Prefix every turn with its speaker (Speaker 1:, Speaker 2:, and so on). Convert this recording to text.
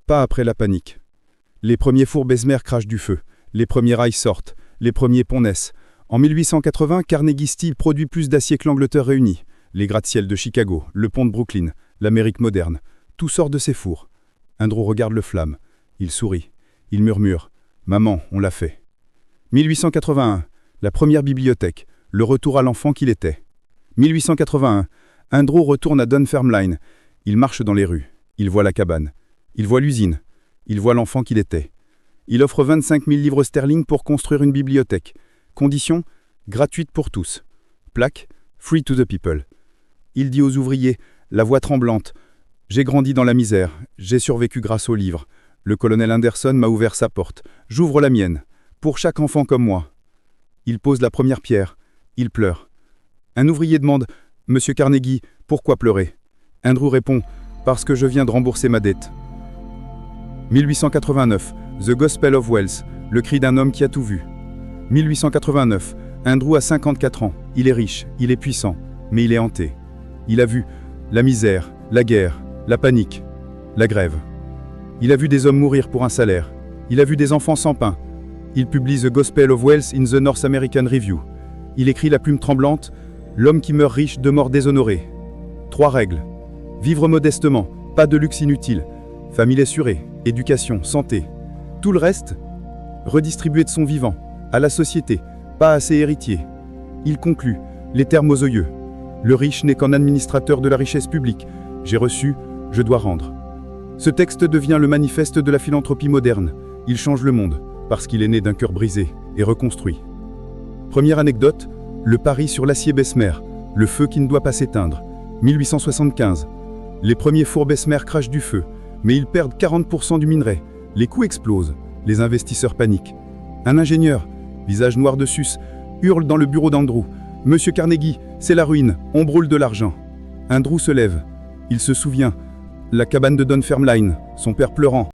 Speaker 1: pas après la panique. Les premiers fours Bessemer crachent du feu, les premiers rails sortent, les premiers ponts naissent. En 1880, Carnegie Steel produit plus d'acier que l'Angleterre réunie. Les gratte-ciel de Chicago, le pont de Brooklyn, l'Amérique moderne, tout sort de ces fours. Andrew regarde le flamme. Il sourit. Il murmure « Maman, on l'a fait ». 1881, la première bibliothèque, le retour à l'enfant qu'il était. 1881, Andrew retourne à Dunfermline. Il marche dans les rues. Il voit la cabane. Il voit l'usine. Il voit l'enfant qu'il était. Il offre 25 000 livres sterling pour construire une bibliothèque. Condition, gratuite pour tous. Plaque, free to the people. Il dit aux ouvriers, la voix tremblante, « J'ai grandi dans la misère, j'ai survécu grâce aux livres. Le colonel Anderson m'a ouvert sa porte. J'ouvre la mienne. Pour chaque enfant comme moi. » Il pose la première pierre. Il pleure. Un ouvrier demande, « Monsieur Carnegie, pourquoi pleurer ?» Andrew répond, « Parce que je viens de rembourser ma dette. » 1889, The Gospel of Wells, le cri d'un homme qui a tout vu. 1889, Andrew a 54 ans. Il est riche, il est puissant, mais il est hanté. Il a vu la misère, la guerre, la panique, la grève. Il a vu des hommes mourir pour un salaire. Il a vu des enfants sans pain. Il publie The Gospel of Wells in the North American Review. Il écrit la plume tremblante, l'homme qui meurt riche demeure déshonoré. 3 règles. Vivre modestement, pas de luxe inutile. Famille assurée, éducation, santé. Tout le reste, redistribué de son vivant, à la société, pas à ses héritiers. Il conclut, les termes aux yeux. Le riche n'est qu'un administrateur de la richesse publique. J'ai reçu, je dois rendre. Ce texte devient le manifeste de la philanthropie moderne. Il change le monde, parce qu'il est né d'un cœur brisé et reconstruit. Première anecdote, le pari sur l'acier Bessemer, le feu qui ne doit pas s'éteindre. 1875. Les premiers fours Bessemer crachent du feu, mais ils perdent 40% du minerai. Les coûts explosent, les investisseurs paniquent. Un ingénieur, visage noir de sus, hurle dans le bureau d'Andrew. « Monsieur Carnegie, c'est la ruine, on brûle de l'argent. » Andrew se lève. Il se souvient. La cabane de Dunfermline, son père pleurant.